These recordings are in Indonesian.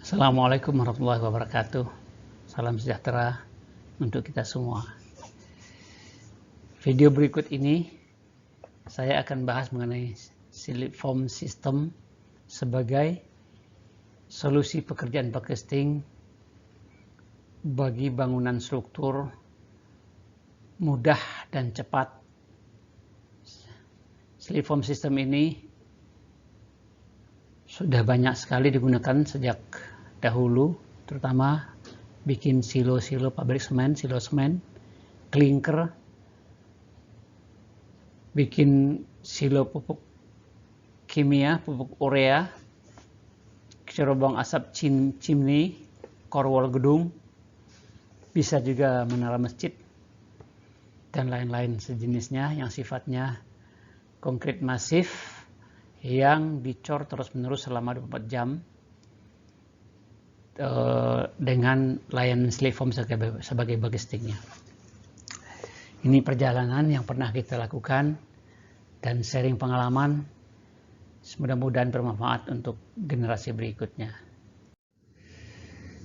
Assalamualaikum warahmatullahi wabarakatuh. Salam sejahtera untuk kita semua. Video berikut ini saya akan bahas mengenai Slipform System sebagai solusi pekerjaan backtesting bagi bangunan struktur mudah dan cepat. Slipform System ini sudah banyak sekali digunakan sejak dahulu, terutama bikin silo-silo pabrik semen, silo semen, klinker, bikin silo pupuk kimia, pupuk urea, cerobong asap chimney, core wall gedung, bisa juga menara masjid, dan lain-lain sejenisnya yang sifatnya konkret masif yang dicor terus-menerus selama 24 jam dengan layanan Slipform sebagai backtestingnya. Ini perjalanan yang pernah kita lakukan dan sharing pengalaman, mudah-mudahan bermanfaat untuk generasi berikutnya.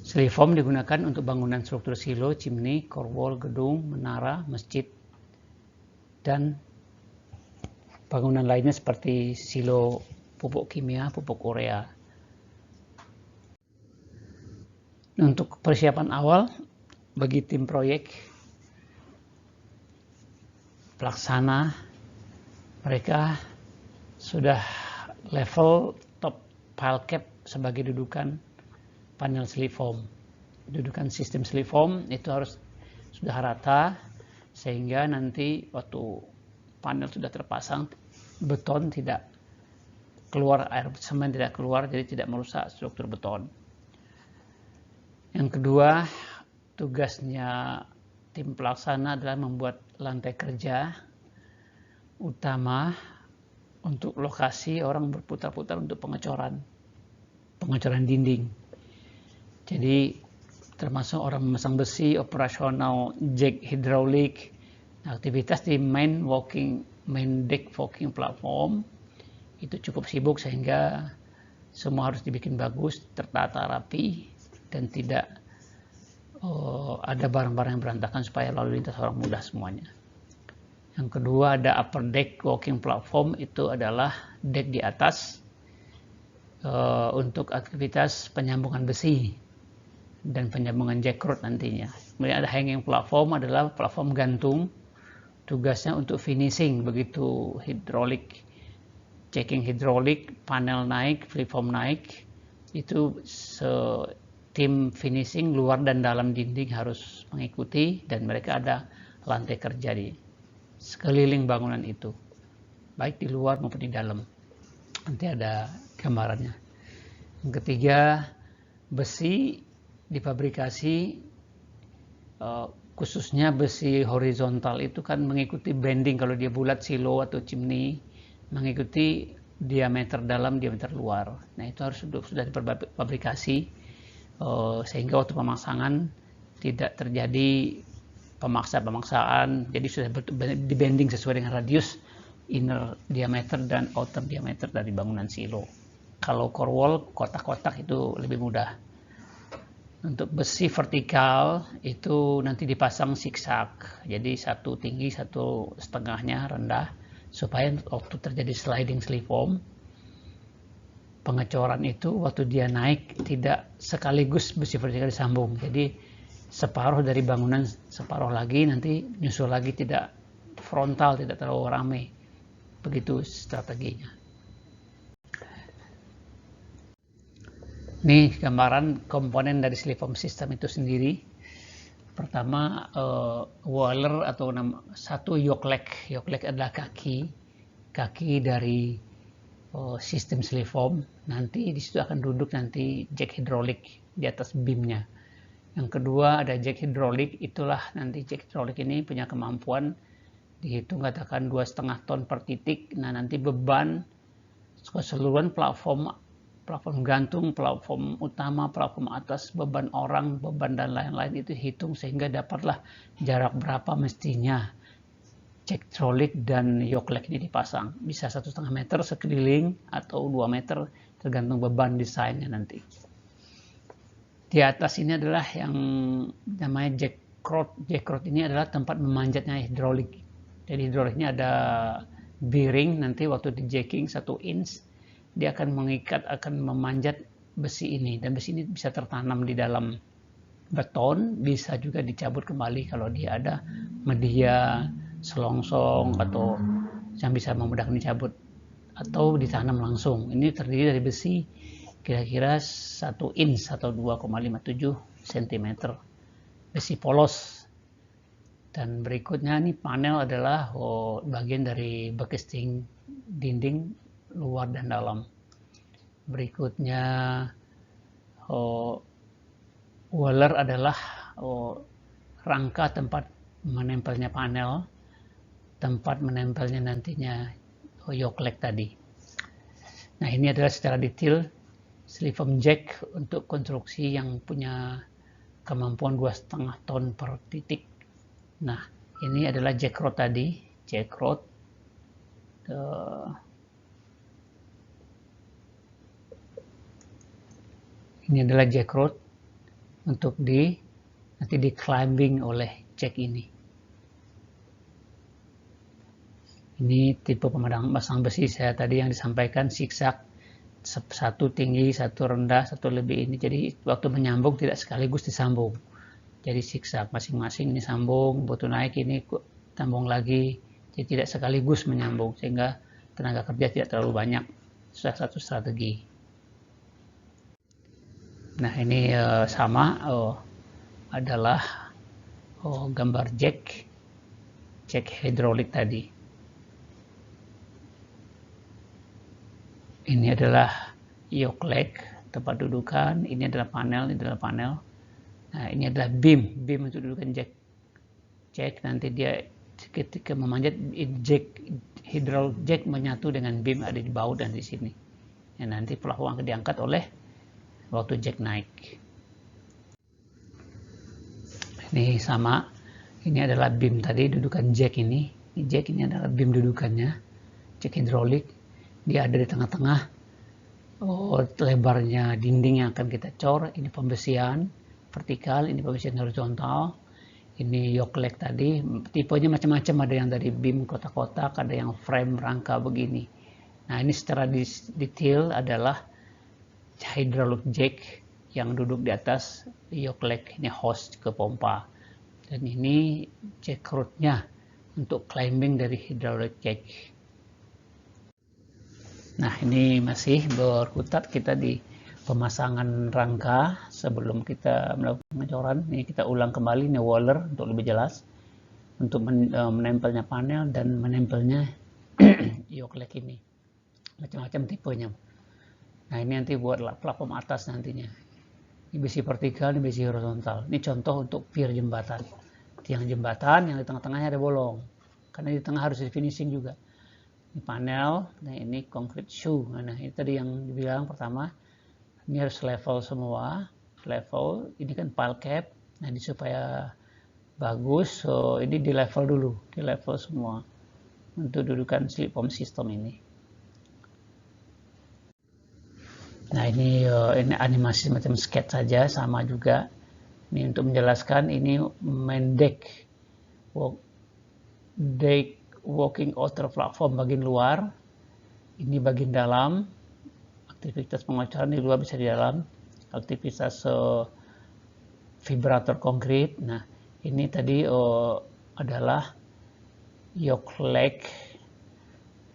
Slipform digunakan untuk bangunan struktur silo, chimney, core wall, gedung, menara, masjid, dan bangunan lainnya seperti silo pupuk kimia, pupuk urea. Untuk persiapan awal bagi tim proyek pelaksana, mereka sudah level top pile cap sebagai dudukan panel Slipform. Dudukan sistem Slipform itu harus sudah rata sehingga nanti waktu panel sudah terpasang, beton tidak keluar, air semen tidak keluar, jadi tidak merusak struktur beton. Yang kedua, tugasnya tim pelaksana adalah membuat lantai kerja utama untuk lokasi orang berputar-putar untuk pengecoran dinding. Jadi termasuk orang memasang besi, operasional jack hidrolik, aktivitas di main deck walking platform itu cukup sibuk sehingga semua harus dibikin bagus, tertata rapi, dan tidak ada barang-barang yang berantakan supaya lalu lintas orang mudah semuanya. Yang kedua ada upper deck walking platform, itu adalah deck di atas untuk aktivitas penyambungan besi dan penyambungan jackrod nantinya. Kemudian ada hanging platform, adalah platform gantung, tugasnya untuk finishing, begitu hidrolik, checking hidrolik, panel naik, Slipform naik, itu tim finishing luar dan dalam dinding harus mengikuti, dan mereka ada lantai kerja di sekeliling bangunan itu, baik di luar maupun di dalam. Nanti ada gambarannya. Yang ketiga, besi difabrikasi, khususnya besi horizontal itu kan mengikuti bending, kalau dia bulat silo atau chimney mengikuti diameter dalam, diameter luar. Nah itu harus sudah difabrikasi sehingga waktu pemasangan tidak terjadi pemaksaan, jadi sudah dibending sesuai dengan radius inner diameter dan outer diameter dari bangunan silo. Kalau core wall kotak-kotak itu lebih mudah. Untuk besi vertikal itu nanti dipasang zigzag, jadi satu tinggi, satu setengahnya rendah, supaya waktu terjadi sliding Slipform, pengecoran itu waktu dia naik tidak sekaligus besi vertikal disambung, jadi separuh dari bangunan, separuh lagi nanti nyusul lagi, tidak frontal, tidak terlalu ramai. Begitu strateginya. Ini gambaran komponen dari Slipform System itu sendiri. Pertama, waller atau satu yoke leg. Yoke leg adalah kaki dari sistem Slipform. Nanti di situ akan duduk nanti jack hidrolik di atas beamnya. Yang kedua ada jack hidrolik, itulah nanti jack hidrolik ini punya kemampuan dihitung katakan 2,5 ton per titik. Nah nanti beban keseluruhan platform gantung, platform utama, platform atas, beban orang, beban dan lain-lain itu hitung sehingga dapatlah jarak berapa mestinya jack hidrolik dan yoke leg ini dipasang. Bisa 1,5 meter sekeliling atau 2 meter tergantung beban desainnya nanti. Di atas ini adalah yang namanya jack rod. Jack rod ini adalah tempat memanjatnya hidrolik. Jadi hidroliknya ada bearing, nanti waktu di jacking 1 inch dia akan mengikat, akan memanjat besi ini, dan besi ini bisa tertanam di dalam beton, bisa juga dicabut kembali kalau dia ada media selongsong atau yang bisa memudahkan dicabut, atau ditanam langsung. Ini terdiri dari besi kira-kira 1 inch atau 2,57 cm besi polos. Dan berikutnya ini panel adalah bagian dari bekesting dinding luar dan dalam. Berikutnya waller adalah rangka tempat menempelnya panel, tempat menempelnya nantinya yoklek tadi. Nah, ini adalah secara detail sleeve jack untuk konstruksi yang punya kemampuan 2,5 ton per titik. Nah, ini adalah jack rod tadi, jack rod. Ini adalah jack rod untuk nanti di climbing oleh jack ini. Ini tipe pemasang besi saya tadi yang disampaikan, zigzag, satu tinggi, satu rendah, satu lebih ini. Jadi waktu menyambung tidak sekaligus disambung. Jadi zigzag, masing-masing ini sambung, butuh naik ini sambung lagi. Jadi tidak sekaligus menyambung sehingga tenaga kerja tidak terlalu banyak. Sudah satu strategi. Nah, ini sama adalah gambar jack hidrolik tadi. Ini adalah yoklek, tempat dudukan. Ini adalah panel, ini adalah panel. Nah, ini adalah beam untuk dudukan jack. Nanti dia ketika memanjat, hydraulic jack menyatu dengan beam ada di baut dan di sini. Ya, nanti plafon akan diangkat oleh waktu jack naik. Ini sama. Ini adalah beam tadi, dudukan jack ini. Jack ini adalah beam dudukannya, jack hidrolik. Dia ada di tengah-tengah lebarnya dinding yang akan kita cor. Ini pembesian vertikal, ini pembesian horizontal. Ini yoklek tadi, tipenya macam-macam, ada yang dari beam kotak-kotak, ada yang frame rangka begini. Nah, ini secara detail adalah hydraulic jack yang duduk di atas yoklek, ini host ke pompa. Dan ini jack rodnya untuk climbing dari hydraulic jack. Nah, ini masih berkutat kita di pemasangan rangka sebelum kita melakukan pengecoran. Ini kita ulang kembali ini waller untuk lebih jelas, untuk menempelnya panel dan menempelnya yoklek ini. Macam-macam tipenya. Nah, ini nanti buat platform atas nantinya. Ini besi vertikal, ini besi horizontal. Ini contoh untuk pier jembatan. Tiang jembatan yang di tengah-tengahnya ada bolong. Karena di tengah harus di finishing juga. Ini panel, nah ini concrete shoe. Nah, ini tadi yang dibilang pertama, ini harus level semua, level. Ini kan pile cap. Nah, ini supaya bagus, so ini di level dulu, di level semua untuk dudukan slip form system ini. Nah, ini animasi semacam sketch saja, sama juga. Ini untuk menjelaskan, ini main deck walking outer platform bagian luar, ini bagian dalam. Aktivitas pengecoran di luar bisa di dalam, aktivitas vibrator konkret. Nah, ini tadi adalah yoklek.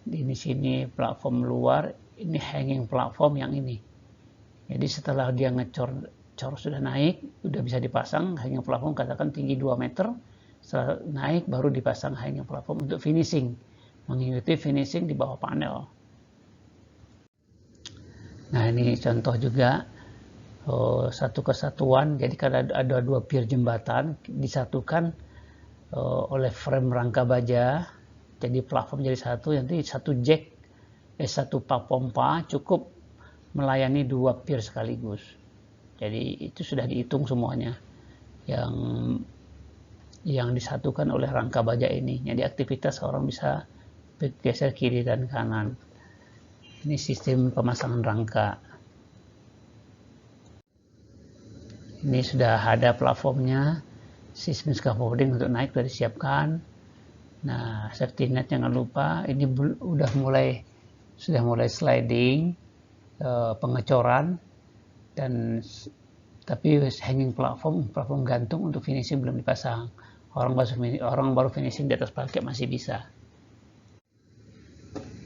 Di sini platform luar, ini hanging platform yang ini. Jadi setelah dia ngecor sudah naik, sudah bisa dipasang hanging platform, katakan tinggi 2 meter. Setelah naik baru dipasang hanging platform untuk finishing, mengikuti finishing di bawah panel. Nah, ini contoh juga satu kesatuan. Jadi kalau ada 2 pier jembatan disatukan oleh frame rangka baja, jadi platform jadi satu. Nanti satu jack, satu pompa cukup melayani 2 pier sekaligus. Jadi itu sudah dihitung semuanya yang disatukan oleh rangka baja ini. Jadi aktivitas orang bisa bergeser kiri dan kanan. Ini sistem pemasangan rangka. Ini sudah ada platformnya, sistem scaffolding untuk naik sudah disiapkan. Nah, safety net jangan lupa. Ini sudah mulai sliding, pengecoran, dan tapi hanging platform gantung untuk finishing belum dipasang. Orang baru finishing di atas parket masih bisa.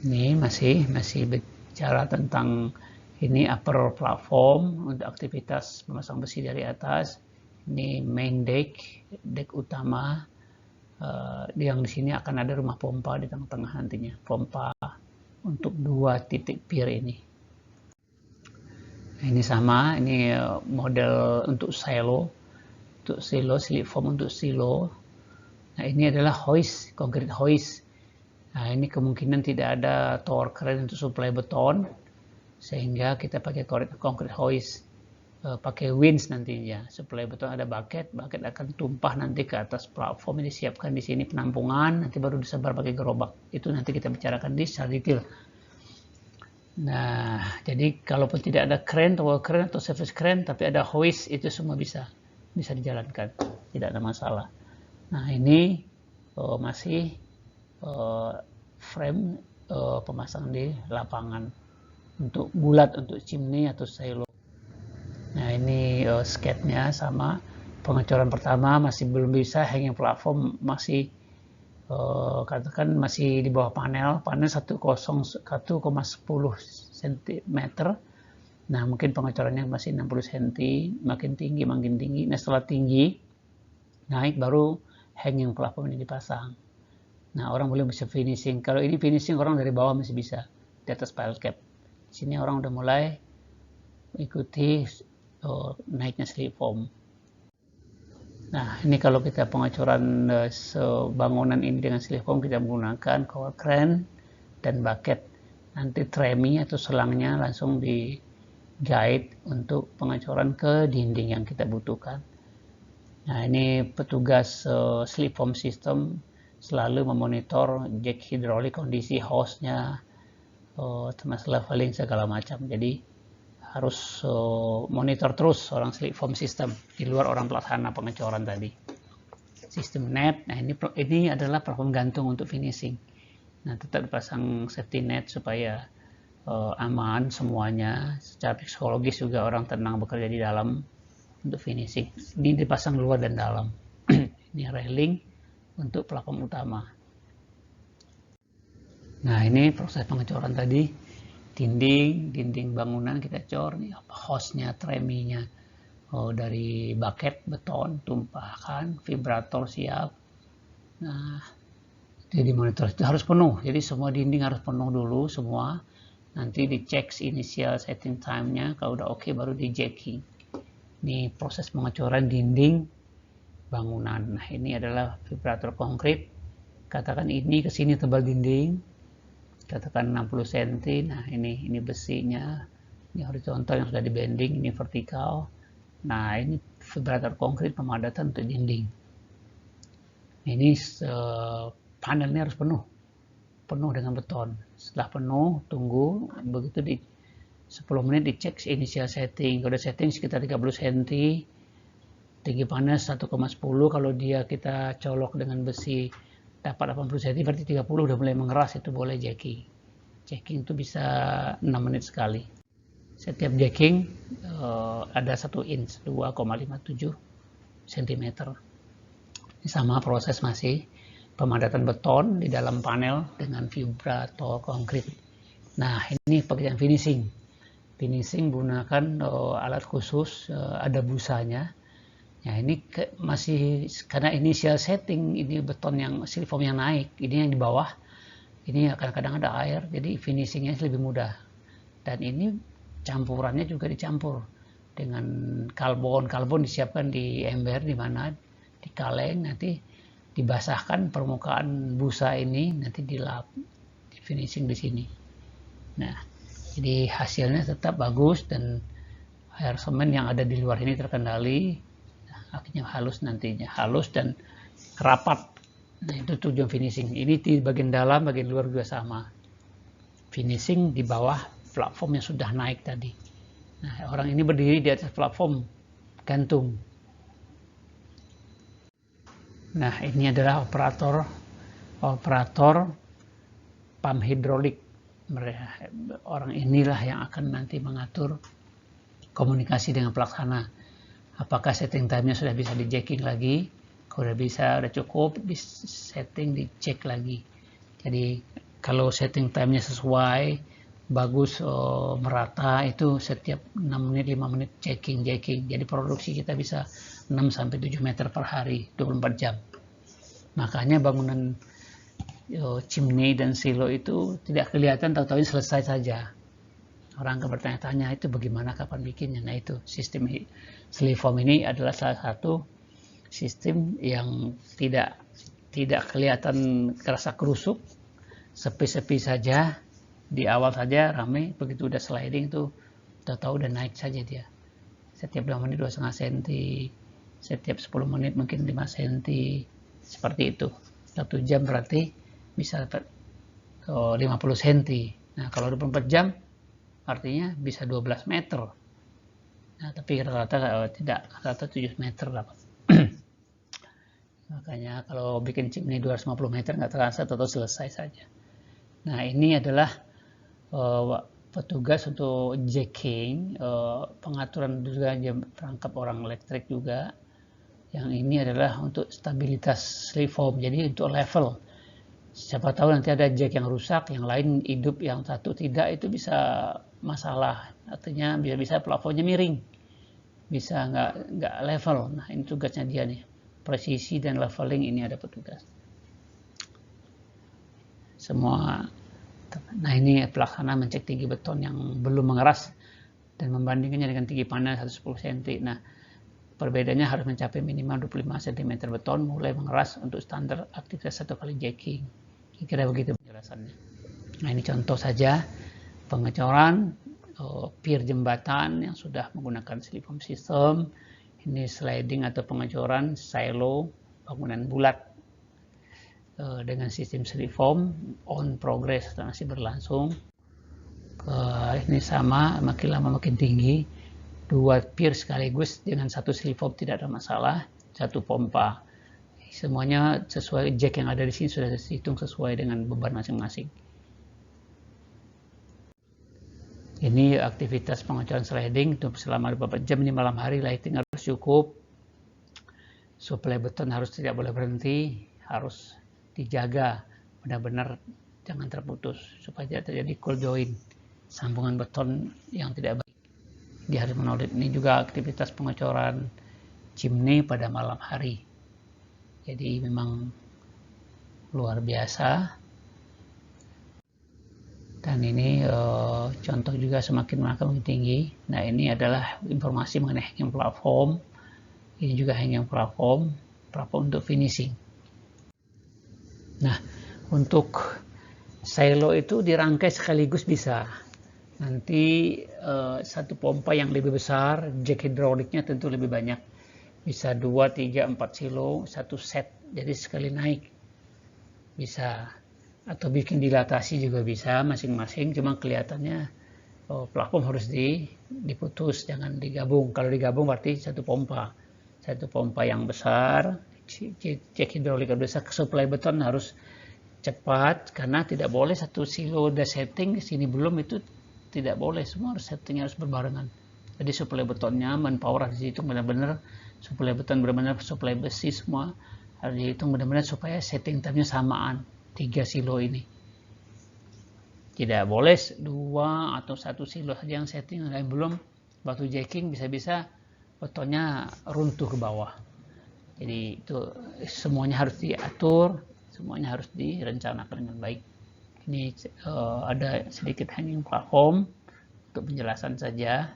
Ini masih bicara tentang ini upper platform untuk aktivitas memasang besi dari atas. Ini main deck utama. Yang di sini akan ada rumah pompa di tengah-tengah nantinya. Pompa untuk 2 titik pier ini. Nah, ini sama, ini model untuk silo, slip form untuk silo. Nah, ini adalah hoist, concrete hoist. Nah, ini kemungkinan tidak ada tower crane untuk suplai beton, sehingga kita pakai concrete hoist, pakai winch nantinya. Suplai beton ada bucket akan tumpah nanti ke atas platform ini, disiapkan di sini penampungan, nanti baru disebar pakai gerobak. Itu nanti kita bicarakan di secara detail. Nah, jadi kalaupun tidak ada crane, tower crane atau service crane, tapi ada hoist, itu semua bisa dijalankan, tidak ada masalah. Nah, ini masih frame pemasangan di lapangan untuk bulat, untuk chimney atau silo. Nah, ini sketnya sama. Pengecoran pertama masih belum bisa, hanging platform masih katakan masih di bawah panel 1,10 cm. Nah, mungkin pengecorannya masih 60 cm, makin tinggi. Nah, setelah tinggi naik baru hanging platform ini dipasang. Nah, orang boleh bisa finishing. Kalau ini finishing orang dari bawah masih bisa di atas pile cap. Sini orang udah mulai ikuti naiknya slip form. Nah, ini kalau kita pengecoran bangunan ini dengan slip form, kita menggunakan cover crane dan bucket. Nanti tremi atau selangnya langsung di guide untuk pengecoran ke dinding yang kita butuhkan. Nah, ini petugas slip form system selalu memonitor jack hidrolik, kondisi hose-nya, termasuk leveling segala macam. Jadi harus monitor terus orang slip form system di luar orang pelaksana pengecoran tadi. Sistem net, nah ini adalah platform gantung untuk finishing. Nah, tetap dipasang safety net supaya aman semuanya. Secara psikologis juga orang tenang bekerja di dalam untuk finishing. Ini dipasang luar dan dalam. Ini railing untuk platform utama. Nah, ini proses pengecoran tadi. Dinding bangunan kita cor, nih hose-nya, treminya, dari bucket beton tumpahkan, vibrator siap. Nah, jadi monitor itu harus penuh, jadi semua dinding harus penuh dulu semua. Nanti dicek initial setting time-nya, kalau udah oke baru di jacking. Ini proses pengecoran dinding bangunan. Nah, ini adalah vibrator konkrit. Katakan ini ke sini tebal dinding, katakan 60 cm. Nah, ini besinya, ini horizontal yang sudah di bending, ini vertikal. Nah, ini vibrator konkrit pemadatan untuk dinding. Ini panelnya harus penuh dengan beton. Setelah penuh, tunggu, begitu di 10 menit dicek initial setting. Kalau setting sekitar 30 cm, tinggi panas 1,10. Kalau kita colok dengan besi dapat 80 cm, berarti 30 udah mulai mengeras, itu boleh jacking. Jacking itu bisa 6 menit sekali. Setiap jacking ada 1 inch, 2,57 cm. Ini sama proses masih pemadatan beton di dalam panel dengan vibrator konkrit. Nah, ini pekerjaan finishing. Finishing menggunakan alat khusus, ada busanya. Ya, ini masih karena initial setting, ini beton yang slip form yang naik, ini yang di bawah, ini kadang-kadang ada air, jadi finishingnya lebih mudah. Dan ini campurannya juga dicampur dengan karbon disiapkan di ember, di mana di kaleng, nanti dibasahkan permukaan busa ini, nanti dilap, di finishing di sini. Nah, jadi hasilnya tetap bagus dan air semen yang ada di luar ini terkendali. Akhirnya halus nantinya, halus dan rapat. Nah, itu tujuan finishing. Ini di bagian dalam, bagian luar juga sama. Finishing di bawah platform yang sudah naik tadi. Nah, orang ini berdiri di atas platform gantung. Nah, ini adalah operator pump hidrolik. Orang inilah yang akan nanti mengatur komunikasi dengan pelaksana. Apakah setting time-nya sudah bisa di jacking lagi? Kalau udah bisa, udah cukup, di setting, dicek lagi. Jadi kalau setting time-nya sesuai, bagus, merata, itu setiap 6 menit, 5 menit jacking. Jadi produksi kita bisa 6-7 meter per hari, 24 jam. Makanya bangunan chimney dan silo itu tidak kelihatan, tahu-tahu selesai saja. Orang akan bertanya-tanya, itu bagaimana, kapan bikinnya? Nah, itu sistem Sliform ini adalah salah satu sistem yang tidak kelihatan kerasa kerusuk, sepi-sepi saja. Di awal saja ramai, begitu udah sliding tuh tahu-tahu udah naik saja dia. Setiap 2 menit 2,5 cm, setiap 10 menit mungkin 5 cm, seperti itu. 1 jam berarti bisa 50 cm. Nah, kalau 24 jam artinya bisa 12 meter. Nah, tapi rata-rata tidak, rata-rata 7 meter dapat. Makanya kalau bikin chimney 250 meter nggak terasa, atau selesai saja. Nah, ini adalah petugas untuk jacking, pengaturan juga perangkap orang elektrik juga. Yang ini adalah untuk stabilitas Sliform, jadi untuk level. Siapa tahu nanti ada jack yang rusak, yang lain hidup, yang satu tidak, itu bisa masalah. Artinya bisa plafonnya miring, bisa nggak level. Nah, ini tugasnya dia nih, presisi dan leveling, ini ada petugas. Semua. Nah, ini pelaksana mencek tinggi beton yang belum mengeras dan membandingkannya dengan tinggi panel 110 cm. Nah, perbedaannya harus mencapai minimal 25 cm beton mulai mengeras untuk standar aktivitas 1 kali jacking. Kira-kira begitu penjelasannya. Nah, ini contoh saja pengecoran pier jembatan yang sudah menggunakan Sliform system. Ini sliding atau pengecoran silo bangunan bulat dengan sistem Sliform on progress, masih berlangsung. Ini sama, makin lama makin tinggi. 2 pier sekaligus dengan 1 Sliform tidak ada masalah, 1 pompa. Semuanya sesuai, jack yang ada di sini sudah dihitung sesuai dengan beban masing-masing. Ini aktivitas pengecoran sliding itu selama 24 jam. Ini malam hari, lighting harus cukup. Suplai beton harus tidak boleh berhenti, harus dijaga benar-benar jangan terputus supaya tidak terjadi cold joint, sambungan beton yang tidak baik. Dia harus menolak. Ini juga aktivitas pengecoran chimney pada malam hari. Jadi memang luar biasa. Dan ini contoh juga semakin tinggi. Nah, ini adalah informasi mengenai hanging platform. Ini juga hanging platform untuk finishing. Nah, untuk silo itu dirangkai sekaligus bisa. Nanti satu pompa yang lebih besar, jack hidroliknya tentu lebih banyak. Bisa 2, 3, 4 silo, satu set, jadi sekali naik. Bisa. Atau bikin dilatasi juga bisa masing-masing, cuma kelihatannya platform harus diputus, jangan digabung. Kalau digabung berarti satu pompa yang besar, jack hidrolik besar, supply beton harus cepat, karena tidak boleh satu silo udah setting, sini belum, itu tidak boleh, semua harus settingnya harus berbarengan. Jadi supply betonnya, manpower harus dihitung benar-benar, supply beton benar-benar, supply besi semua harus dihitung benar-benar supaya setting time-nya samaan 3 silo ini. Tidak boleh 2 atau 1 silo saja yang setting, lain belum, waktu jacking bisa-bisa betonnya runtuh ke bawah. Jadi itu semuanya harus diatur, semuanya harus direncanakan dengan baik. Ini ada sedikit hanging platform untuk penjelasan saja.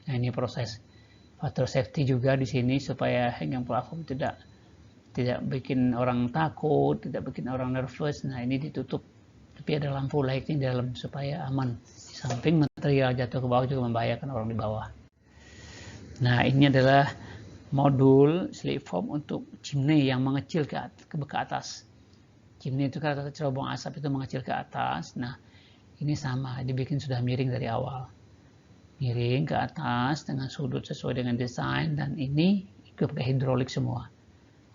Nah, ini proses faktor safety juga di sini supaya hanging platform tidak bikin orang takut, tidak bikin orang nervous. Nah, ini ditutup, tapi ada lampu lighting di dalam supaya aman. Di samping material jatuh ke bawah juga membahayakan orang di bawah. Nah, ini adalah modul Sliform untuk chimney yang mengecil ke atas. Chimney itu kan cerobong asap itu mengecil ke atas. Nah, ini sama, dibikin sudah miring dari awal. miring ke atas dengan sudut sesuai dengan desain, dan ini ikut pakai hidrolik semua.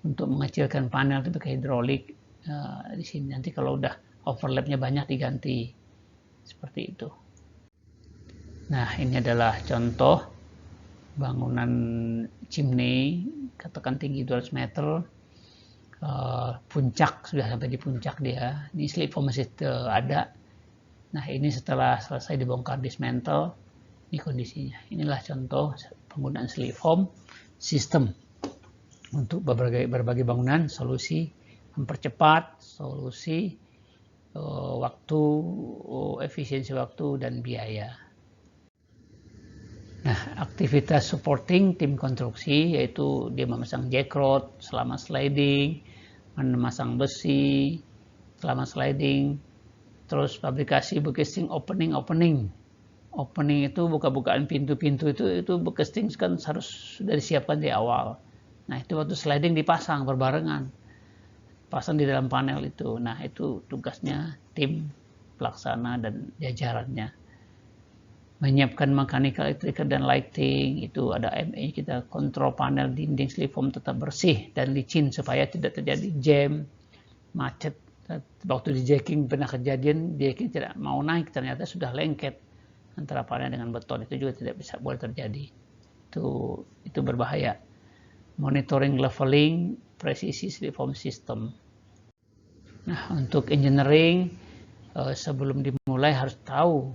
Untuk mengecilkan panel itu pakai hidrolik di sini. Nanti kalau udah overlapnya banyak diganti seperti itu. Nah, ini adalah contoh bangunan chimney, katakan tinggi 200 meter, puncak, sudah sampai di puncak dia. Ini slip form masih ada. Nah, ini setelah selesai dibongkar dismantle, ini kondisinya. Inilah contoh penggunaan slip form sistem untuk berbagai bangunan, solusi mempercepat, solusi waktu, efisiensi waktu dan biaya. Nah, aktivitas supporting tim konstruksi yaitu dia memasang jackrod selama sliding, memasang besi selama sliding, terus fabrikasi bekasting opening itu buka-bukaan pintu-pintu itu bekasting kan harus sudah disiapkan di awal. Nah, itu waktu sliding dipasang berbarengan, pasang di dalam panel itu. Nah, itu tugasnya tim pelaksana dan jajarannya. Menyiapkan mechanical, electrical, dan lighting, itu ada MA, kita kontrol panel dinding slip form tetap bersih dan licin supaya tidak terjadi jam, macet. Waktu di jacking pernah kejadian jacking tidak mau naik, ternyata sudah lengket antara panel dengan beton, itu juga tidak bisa boleh terjadi. Itu berbahaya. Monitoring leveling, presisi slip form system. Nah, untuk engineering sebelum dimulai harus tahu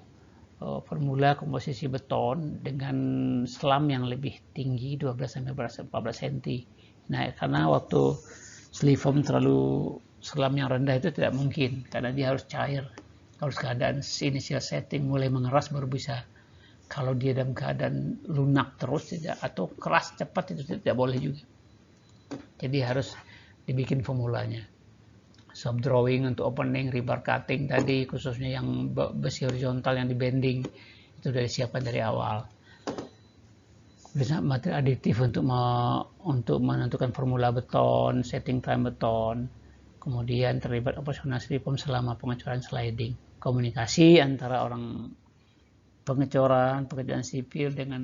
formula komposisi beton dengan selam yang lebih tinggi 12-14 cm. Nah, karena waktu slip form terlalu selam yang rendah itu tidak mungkin, karena dia harus cair, harus keadaan initial setting mulai mengeras baru bisa. Kalau dia dalam keadaan lunak terus tidak, atau keras cepat, itu tidak boleh juga. Jadi harus dibikin formulanya. Sub drawing untuk opening, rebar cutting tadi, khususnya yang besi horizontal yang di bending, itu sudah disiapkan dari awal. Bisa material adiktif untuk menentukan formula beton, setting time beton, kemudian terlibat operasional slip form selama pengecoran sliding. Komunikasi antara orang pengecoran, pekerjaan sipil dengan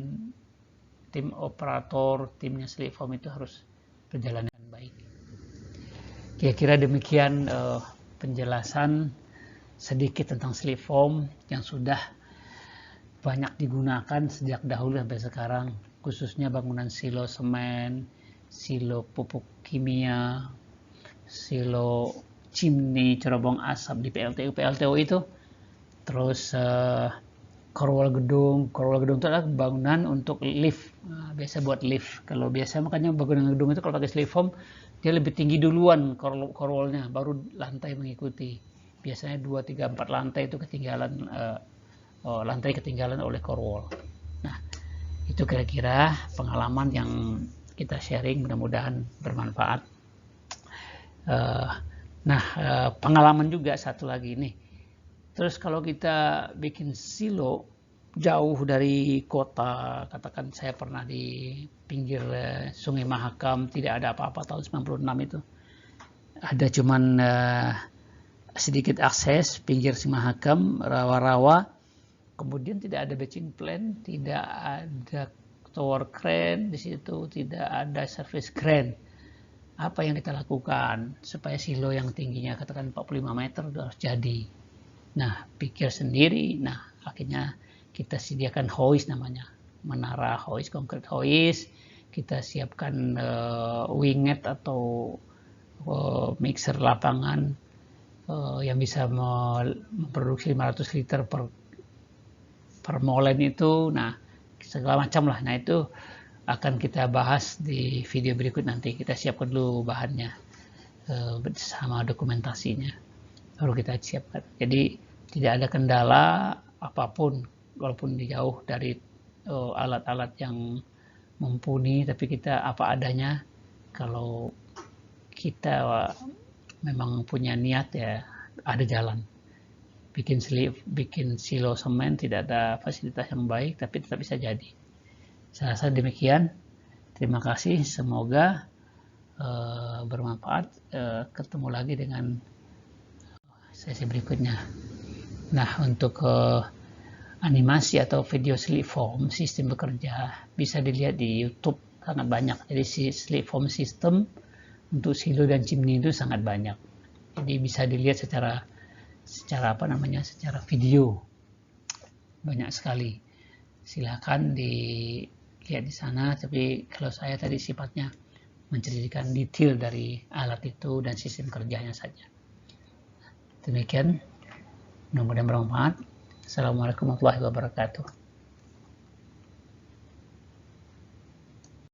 tim operator, timnya slip form itu harus berjalan dengan baik. Kira-kira demikian penjelasan sedikit tentang slip form yang sudah banyak digunakan sejak dahulu sampai sekarang, khususnya bangunan silo semen, silo pupuk kimia, silo chimney, cerobong asap di PLTU itu, terus core wall gedung itu adalah bangunan untuk lift. Nah, biasa buat lift. Kalau biasa makanya bangunan gedung itu kalau pakai slip form dia lebih tinggi duluan core wall-nya, baru lantai mengikuti. Biasanya 2, 3, 4 lantai itu ketinggalan, lantai ketinggalan oleh core wall. Nah, itu kira-kira pengalaman yang kita sharing, mudah-mudahan bermanfaat. Pengalaman juga satu lagi nih. Terus kalau kita bikin silo jauh dari kota, katakan saya pernah di pinggir Sungai Mahakam, tidak ada apa-apa tahun 96 itu. Ada cuman sedikit akses pinggir Sungai Mahakam, rawa-rawa, kemudian tidak ada batching plant, tidak ada tower crane di situ, tidak ada service crane. Apa yang kita lakukan supaya silo yang tingginya katakan 45 meter harus jadi? Nah, pikir sendiri. Nah, akhirnya kita sediakan hoist namanya, menara hoist, konkret hoist. Kita siapkan winglet atau mixer lapangan yang bisa memproduksi 500 liter per molen itu. Nah, segala macam lah. Nah, itu akan kita bahas di video berikut nanti. Kita siapkan dulu bahannya bersama dokumentasinya, baru kita siapkan. Jadi tidak ada kendala apapun, walaupun jauh dari alat-alat yang mumpuni, tapi kita apa adanya. Kalau kita memang punya niat, ya ada jalan. Bikin silo semen tidak ada fasilitas yang baik, tapi tetap bisa jadi. Saya rasa demikian. Terima kasih, semoga bermanfaat. Ketemu lagi dengan sesi berikutnya. Nah, untuk animasi atau video Sliform sistem bekerja bisa dilihat di YouTube sangat banyak. Jadi Sliform system untuk silo dan chimney itu sangat banyak. Jadi bisa dilihat secara video banyak sekali. Silakan dilihat di sana. Tapi kalau saya tadi sifatnya menceritakan detail dari alat itu dan sistem kerjanya saja. Demikian, mudah-mudahan bermanfaat. Assalamualaikum warahmatullahi wabarakatuh.